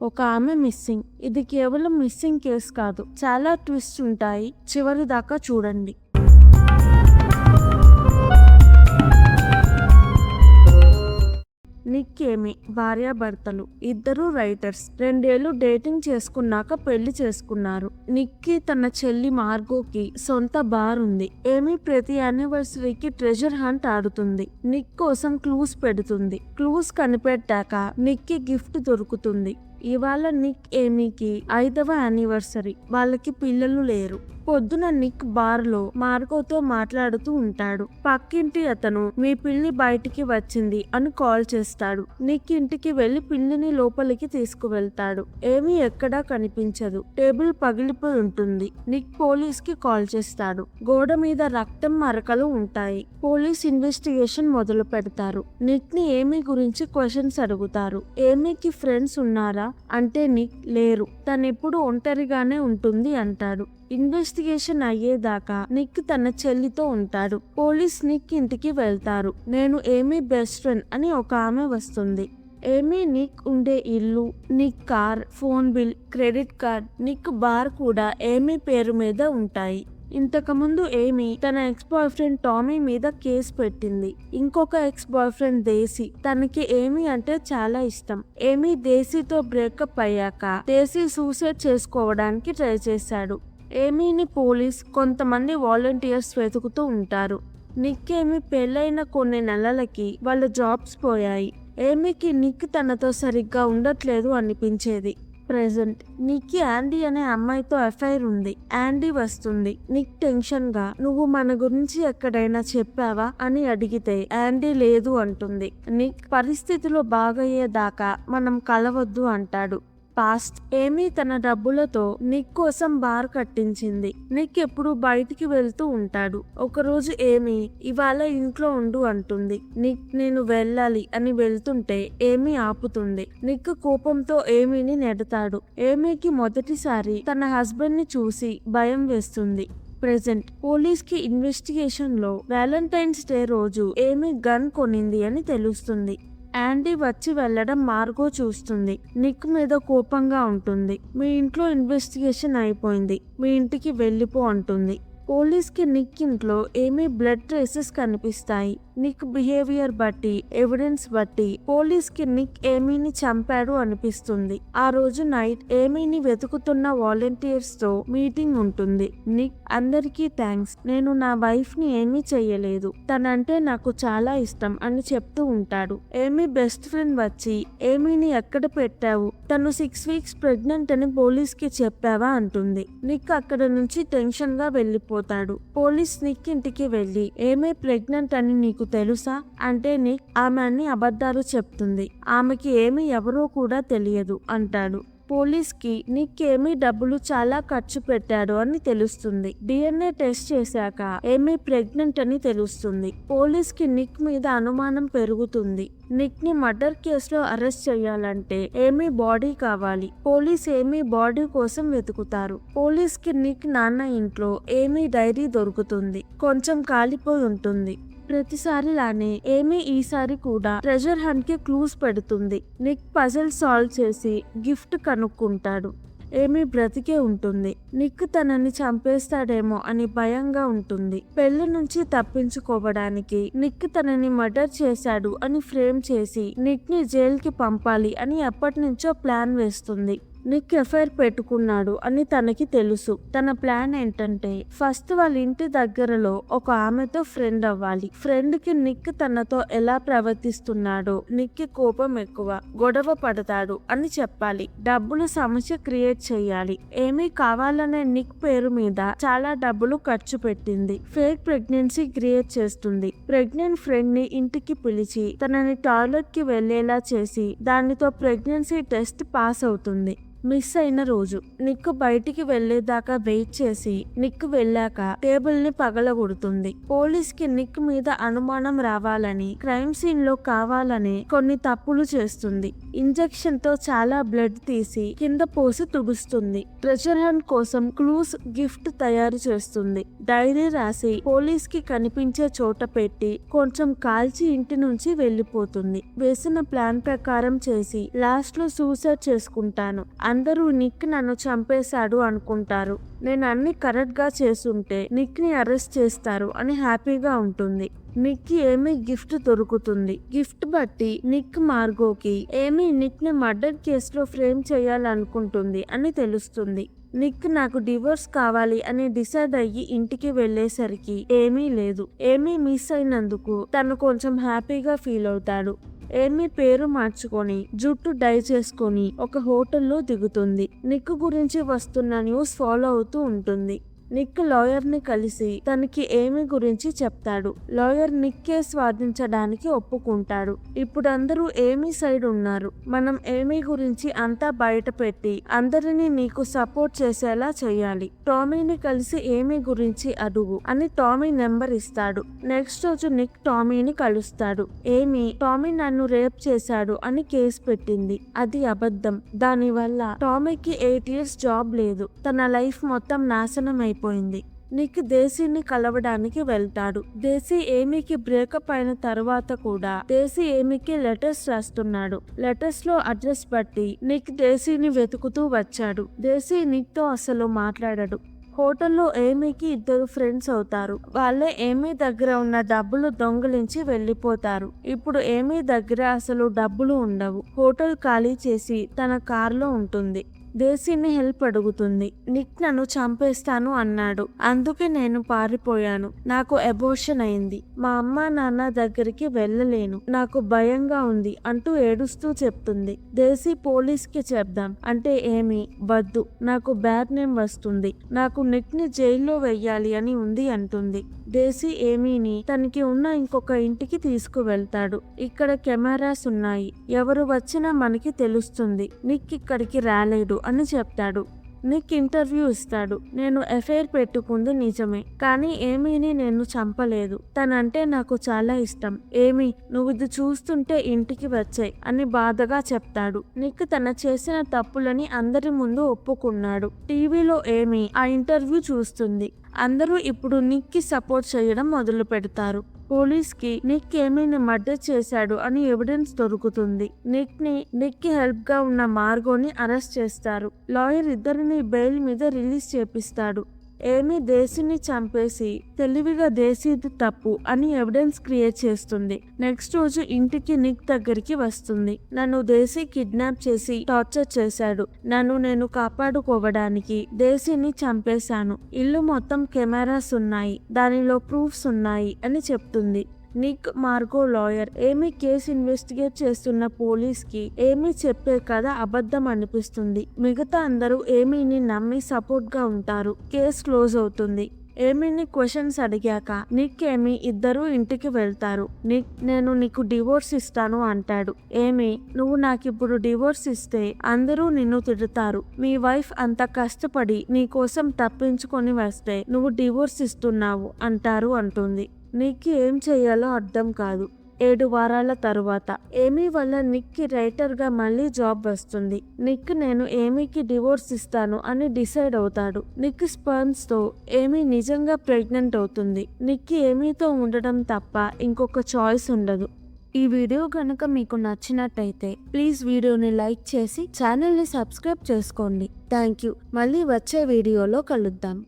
ఒక ఆమె మిస్సింగ్. ఇది కేవలం మిస్సింగ్ కేసు కాదు, చాలా ట్విస్ట్ ఉంటాయి. చివరి దాకా చూడండి. నిక్ ఏమి భార్యాభర్తలు, ఇద్దరు రైటర్స్. 2 ఏళ్లు డేటింగ్ చేసుకున్నాక పెళ్లి చేసుకున్నారు. నిక్ కి తన చెల్లి మార్గోకి సొంత బార్ ఉంది. ఏమి ప్రతి యానివర్సరీకి ట్రెజర్ హంట్ ఆడుతుంది. నిక్ కోసం క్లూస్ పెడుతుంది. క్లూస్ కనిపెట్టాక నిక్ కి గిఫ్ట్ దొరుకుతుంది. ఇవాళ నిక్ ఏమీకి 5వ యానివర్సరీ. వాళ్ళకి పిల్లలు లేరు. పొద్దున నిక్ బార్ లో మార్గోతో మాట్లాడుతూ ఉంటాడు. పక్కింటి అతను మీ పిల్లి బయటికి వచ్చింది అని కాల్ చేస్తాడు. నిక్ ఇంటికి వెళ్లి పిల్లిని లోపలికి తీసుకువెళ్తాడు. ఏమీ ఎక్కడా కనిపించదు. టేబుల్ పగిలిపోయి ఉంటుంది. నిక్ పోలీస్ కి కాల్ చేస్తాడు. గోడ మీద రక్తం మరకలు ఉంటాయి. పోలీస్ ఇన్వెస్టిగేషన్ మొదలు పెడతారు. నిక్ ని ఏమీ గురించి క్వశ్చన్స్ అడుగుతారు. ఏమీకి ఫ్రెండ్స్ ఉన్నారా అంటే నిక్ లేరు, తనెప్పుడు ఒంటరిగానే ఉంటుంది అంటాడు. ఇన్వెస్టిగేషన్ అయ్యేదాకా నిక్ తన చెల్లితో ఉంటాడు. పోలీస్ నిక్ ఇంటికి వెళ్తారు. నేను ఏమీ బెస్ట్ ఫ్రెండ్ అని ఒక ఆమె వస్తుంది. ఏమీ నిక్ ఉండే ఇల్లు, Nick car, phone bill, credit card, Nick bar కూడా ఏమీ పేరు మీద ఉంటాయి. ఇంతకుముందు ఏమీ తన ఎక్స్ బాయ్ ఫ్రెండ్ టామీ మీద కేసు పెట్టింది. ఇంకొక ఎక్స్ బాయ్ ఫ్రెండ్ దేశీ. తనకి ఏమీ అంటే చాలా ఇష్టం. ఏమీ దేశీతో బ్రేకప్ అయ్యాక దేశీ సూసైడ్ చేసుకోవడానికి ట్రై చేశాడు. ఏమీని పోలీస్ కొంతమంది వాలంటీర్స్ వెతుకుతూ ఉంటారు. నిక్ ఏమీ పెళ్ళైన కొన్ని నెలలకి వాళ్ళ జాబ్స్ పోయాయి. ఏమీకి నిక్ తనతో సరిగ్గా ఉండట్లేదు అనిపించేది. ప్రెజెంట్ నిక్ యాండీ అనే అమ్మాయితో అఫైర్ ఉంది. యాండీ వస్తుంది. నిక్ టెన్షన్ గా నువ్వు మన గురించి ఎక్కడైనా చెప్పావా అని అడిగితే యాండీ లేదు అంటుంది. నిక్ పరిస్థితులు బాగయ్యేదాకా మనం కలవద్దు అంటాడు. పాస్ట్ ఏమీ తన డబ్బులతో నిక్ కోసం బార్ కట్టించింది. నిక్ ఎప్పుడు బయటికి వెళ్తూ ఉంటాడు. ఒకరోజు ఏమీ ఇవాళ ఇంట్లో ఉండు అంటుంది. నిక్ నేను వెళ్ళాలి అని వెళ్తుంటే ఏమీ ఆపుతుంది. నిక్ కోపంతో ఏమీని నెడతాడు. ఏమీకి మొదటిసారి తన హస్బెండ్ ని చూసి భయం వేస్తుంది. ప్రెజెంట్ పోలీస్ కి ఇన్వెస్టిగేషన్ లో వ్యాలంటైన్స్ డే రోజు ఏమీ గన్ కొనింది అని తెలుస్తుంది. యాండీ వచ్చి వెళ్లడం మార్గో చూస్తుంది. నిక్ మీద కోపంగా ఉంటుంది. మీ ఇంట్లో ఇన్వెస్టిగేషన్ అయిపోయింది, మీ ఇంటికి వెళ్ళిపో అంటుంది. పోలీస్ కి నిక్ ఇంట్లో ఏమీ బ్లడ్ ట్రేసెస్ కనిపిస్తాయి. నిక్ బిహేవియర్ బట్టి, ఎవిడెన్స్ బట్టి పోలీస్ కి నిక్ ఏమీని చంపాడు అనిపిస్తుంది. ఆ రోజు నైట్ ఏమీని వెతుకుతున్న వాలంటీర్స్ తో మీటింగ్ ఉంటుంది. నిక్ అందరికీ థ్యాంక్స్, నేను నా వైఫ్ ని ఏమీ చెయ్యలేదు, తనంటే నాకు చాలా ఇష్టం అని చెప్తూ ఉంటాడు. ఏమీ బెస్ట్ ఫ్రెండ్ వచ్చి ఏమీని ఎక్కడ పెట్టావు, తను 6 వీక్స్ ప్రెగ్నెంట్ అని పోలీస్ కి చెప్పావా అంటుంది. నిక్ అక్కడ నుంచి టెన్షన్ గా వెళ్ళిపోతాడు. పోలీస్ నిక్ ఇంటికి వెళ్లి ఏమీ ప్రెగ్నెంట్ అని నీకు తెలుసా అంటే నిక్ ఆమె అన్ని అబద్ధాలు చెప్తుంది, ఆమెకి ఏమీ ఎవరో కూడా తెలియదు అంటాడు. పోలీస్ కి నిక్ ఏమీ డబ్బులు చాలా ఖర్చు పెట్టాడు అని తెలుస్తుంది. DNA టెస్ట్ చేశాక ఏమీ ప్రెగ్నెంట్ అని తెలుస్తుంది. పోలీస్ కి నిక్ మీద అనుమానం పెరుగుతుంది. నిక్ ని మర్డర్ కేసులో అరెస్ట్ చేయాలంటే ఏమీ బాడీ కావాలి. పోలీస్ ఏమీ బాడీ కోసం వెతుకుతారు. పోలీస్ కి నిక్ నాన్న ఇంట్లో ఏమీ డైరీ దొరుకుతుంది. కొంచెం కాలిపోయి ఉంటుంది. ప్రతిసారి లానే ఏమీ ఈసారి కూడా ట్రెజర్ హంట్ కి క్లూస్ పెడుతుంది. నిక్ పజిల్ సాల్వ్ చేసి గిఫ్ట్ కనుక్కుంటాడు. ఏమీ బ్రతికే ఉంటుంది. నిక్ తనని చంపేస్తాడేమో అని భయంగా ఉంటుంది. పెళ్లి నుంచి తప్పించుకోవడానికి నిక్ తనని మర్డర్ చేశాడు అని ఫ్రేమ్ చేసి నిక్ ని జైల్ కి పంపాలి అని ఎప్పటి నుంచో ప్లాన్ వేస్తుంది. నిక్ ఎఫైర్ పెట్టుకున్నాడు అని తనకి తెలుసు. తన ప్లాన్ ఏంటంటే ఫస్ట్ వాళ్ళ ఇంటి దగ్గరలో ఒక ఆమెతో ఫ్రెండ్ అవ్వాలి. ఫ్రెండ్ కి నిక్ తనతో ఎలా ప్రవర్తిస్తున్నాడో నిక్ కి కోపం ఎక్కువ, గొడవ పడతాడు అని చెప్పాలి. డబ్బులు సమస్య క్రియేట్ చేయాలి. ఏమీ కావాలనే నిక్ పేరు మీద చాలా డబ్బులు ఖర్చు పెట్టింది. ఫేక్ ప్రెగ్నెన్సీ క్రియేట్ చేస్తుంది. ప్రెగ్నెంట్ ఫ్రెండ్ ని ఇంటికి పిలిచి తనని టాయిలెట్ కి వెళ్లేలా చేసి దానితో ప్రెగ్నెన్సీ టెస్ట్ పాస్ అవుతుంది. మిస్ అయిన రోజు. నిక్ బయటికి వెళ్లేదాకా వెయిట్ చేసి నిక్ వెళ్ళాక టేబుల్ ని పగలగొడుతుంది. పోలీస్ కి నిక్ మీద అనుమానం రావాలని, క్రైమ్ సీన్ లో కావాలని కొన్ని తప్పులు చేస్తుంది. ఇంజెక్షన్ తో చాలా బ్లడ్ తీసి కింద పోసి తుడుస్తుంది. ట్రెజర్ హంట్ కోసం క్లూస్ గిఫ్ట్ తయారు చేస్తుంది. డైరీ రాసి పోలీస్ కి కనిపించే చోట పెట్టి కొంచెం కాల్చి ఇంటి నుంచి వెళ్లిపోతుంది. వేసిన ప్లాన్ ప్రకారం చేసి లాస్ట్ లో సూసైడ్ చేసుకుంటాను. అందరూ నిక్ నన్ను చంపేశాడు అనుకుంటారు. నేను అన్ని కరెక్ట్ గా చేసుంటే నిక్ ని అరెస్ట్ చేస్తారు అని హ్యాపీగా ఉంటుంది. నిక్ కి ఏమీ గిఫ్ట్ దొరుకుతుంది. గిఫ్ట్ బట్టి నిక్ మార్గోకి ఏమీ నిక్ ని మర్డర్ కేసులో ఫ్రేమ్ చేయాలనుకుంటుంది అని తెలుస్తుంది. నిక్ నాకు డివోర్స్ కావాలి అని డిసైడ్ అయ్యి ఇంటికి వెళ్లేసరికి ఏమీ లేదు. ఏమీ మిస్ అయినందుకు తను కొంచెం హ్యాపీగా ఫీల్ అవుతాడు. ఏమీ పేరు మార్చుకొని జుట్టు డై చేసుకొని ఒక హోటల్లో దిగుతుంది. నిక్ గురించి వస్తున్న న్యూస్ ఫాలో అవుతూ ఉంటుంది. నిక్ లాయర్ ని కలిసి తనకి ఏమీ గురించి చెప్తాడు. లాయర్ నిక్ కేసు వాదించడానికి ఒప్పుకుంటాడు. ఇప్పుడు అందరూ ఏమీ సైడ్ ఉన్నారు. మనం ఏమీ గురించి అంతా బయట పెట్టి అందరినీ నీకు సపోర్ట్ చేసేలా చెయ్యాలి. టామీని కలిసి ఏమీ గురించి అడుగు అని టామీ నెంబర్ ఇస్తాడు. నెక్స్ట్ రోజు నిక్ టామీని కలుస్తాడు. టామీ నన్ను రేప్ చేశాడు అని కేసు పెట్టింది. అది అబద్ధం. దానివల్ల టామీకి 8 years జాబ్ లేదు. తన లైఫ్ మొత్తం నాశనం అయిపోయింది. నిక్ దేశీని కలవడానికి వెళ్తాడు. దేశీ ఏమీకి బ్రేకప్ అయిన తర్వాత కూడా దేశీ ఏమీకి లెటర్స్ రాస్తున్నాడు. లెటర్స్ లో అడ్రస్ బట్టి నిక్ దేశీని వెతుకుతూ వచ్చాడు. దేశీ నిక్ తో అసలు మాట్లాడడు. హోటల్లో ఏమీకి 2 ఫ్రెండ్స్ అవుతారు. వాళ్ళే ఏమీ దగ్గర ఉన్న డబ్బులు దొంగిలించి వెళ్లిపోతారు. ఇప్పుడు ఏమీ దగ్గర అసలు డబ్బులు ఉండవు. హోటల్ ఖాళీ చేసి తన కారులో ఉంటుంది. దేశీని హెల్ప్ అడుగుతుంది. నిక్ నన్ను చంపేస్తాను అన్నాడు. అందుకే నేను పారిపోయాను. నాకు అబోర్షన్ అయింది. మా అమ్మ నాన్న దగ్గరికి వెళ్ళలేను. నాకు భయంగా ఉంది అంటూ ఏడుస్తూ చెప్తుంది. దేశీ పోలీస్ కి చెప్దాం అంటే ఏమీ వద్దు, నాకు బ్యాడ్ నేమ్ వస్తుంది. నాకు నిక్ ని జైల్లో వెయ్యాలి అని ఉంది అంటుంది. దేశీ ఏమీని తనకి ఉన్న ఇంకొక ఇంటికి తీసుకువెళ్తాడు. ఇక్కడ కెమెరాస్ ఉన్నాయి. ఎవరు వచ్చినా మనకి తెలుస్తుంది. నిక్ ఇక్కడికి రాలేడు అని చెప్తాడు. నిక్ ఇంటర్వ్యూ ఇస్తాడు. నేను ఎఫైర్ పెట్టుకుంది నిజమే, కానీ ఏమీని నేను చంపలేదు. తనంటే నాకు చాలా ఇష్టం. నువ్వు ఇది చూస్తుంటే ఇంటికి వచ్చాయి అని బాధగా చెప్తాడు. నిక్ తన చేసిన తప్పులని అందరి ముందు ఒప్పుకున్నాడు. టీవీలో ఆ ఇంటర్వ్యూ చూస్తుంది. అందరూ ఇప్పుడు నిక్ కి సపోర్ట్ చేయడం మొదలు పెడతారు. పోలీస్ కి నిక్ ఏమీని మర్డర్ చేశాడు అని ఎవిడెన్స్ దొరుకుతుంది. నిక్ కి హెల్ప్ గా ఉన్న మార్గోని అరెస్ట్ చేస్తారు. లాయర్ ఇద్దరిని బెయిల్ మీద రిలీజ్ చేపిస్తాడు. ఏమీ దేశీని చంపేసి తెలివిగా దేశీది తప్పు అని ఎవిడెన్స్ క్రియేట్ చేస్తుంది. నెక్స్ట్ రోజు ఇంటికి నిక్ దగ్గరికి వస్తుంది. నన్ను దేశీ కిడ్నాప్ చేసి టార్చర్ చేశాడు. నేను కాపాడుకోవడానికి దేశీని చంపేశాను. ఇల్లు మొత్తం కెమెరాస్ ఉన్నాయి, దానిలో ప్రూఫ్స్ ఉన్నాయి అని చెప్తుంది. నిక్ మార్గో లాయర్ ఏమీ కేసు ఇన్వెస్టిగేట్ చేస్తున్న పోలీస్ కి ఏమీ చెప్పే కథ అబద్ధం అనిపిస్తుంది. మిగతా అందరూ ఏమీని నమ్మి సపోర్ట్ గా ఉంటారు. కేసు క్లోజ్ అవుతుంది. ఏమీని క్వశ్చన్స్ అడిగాక నిక్ ఏమీ ఇద్దరు ఇంటికి వెళ్తారు. నేను నీకు డివోర్స్ ఇస్తాను అంటాడు. నువ్వు నాకిప్పుడు డివోర్స్ ఇస్తే అందరూ నిన్ను తిడతారు. మీ వైఫ్ అంత కష్టపడి నీ కోసం తప్పించుకొని వస్తే నువ్వు డివోర్స్ ఇస్తున్నావు అంటారు అంటుంది. నిక్ ఏం చెయ్యాలో అర్థం కాదు. 7 వారాల తరువాత ఏమీ వల్ల నిక్ కి రైటర్ గా మళ్ళీ జాబ్ వస్తుంది. నిక్ నేను ఏమీకి డివోర్స్ ఇస్తాను అని డిసైడ్ అవుతాడు. నిక్ స్పర్మ్స్ తో ఏమీ నిజంగా ప్రెగ్నెంట్ అవుతుంది. నిక్ ఏమీతో ఉండడం తప్ప ఇంకొక చాయిస్ ఉండదు. ఈ వీడియో కనుక మీకు నచ్చినట్టయితే ప్లీజ్ వీడియోని లైక్ చేసి ఛానల్ని సబ్స్క్రైబ్ చేసుకోండి. Thank you. మళ్ళీ వచ్చే వీడియోలో కలుద్దాం.